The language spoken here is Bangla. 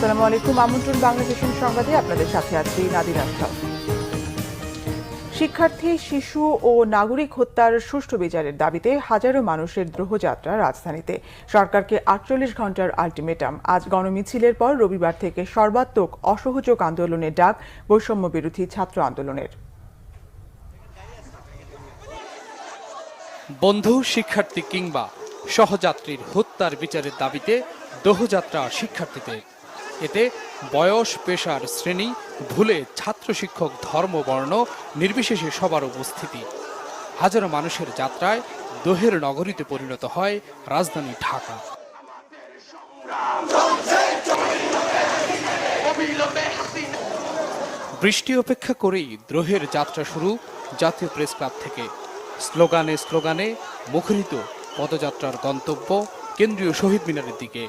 আসসালামু আলাইকুম। আমন্ত্রণ বাংলাদেশের সংবাদে আপনাদের সাথে আছি নাদিরা আক্তার। শিক্ষার্থী, শিশু ও নাগরিক হত্যার সুষ্ঠু বিচারের দাবিতে হাজারো মানুষের দ্রোহযাত্রা রাজধানীতে। সরকারকে ৪৮ ঘণ্টার আলটিমেটাম। আজ গণমিছিলের পর রবিবার থেকে সর্বাত্মক অসহযোগ আন্দোলনের ডাক বৈষম্য বিরোধী ছাত্র আন্দোলনের। বন্ধু, শিক্ষার্থী কিংবা সহযাত্রীর হত্যার বিচারের দাবিতে দোহযাত্রা শিক্ষার্থীদের। এতে বয়স, পেশার শ্রেণী ভুলে ছাত্র, শিক্ষক, ধর্ম, বর্ণ নির্বিশেষে সবার উপস্থিতি। হাজারো মানুষের যাত্রায় দোহের নগরীতে পরিণত হয় রাজধানী ঢাকা। বৃষ্টি উপেক্ষা করেই দ্রোহের যাত্রা শুরু জাতীয় প্রেস ক্লাব থেকে। স্লোগানে স্লোগানে মুখরিত পদযাত্রার গন্তব্য কেন্দ্রীয় শহীদ মিনারের দিকে।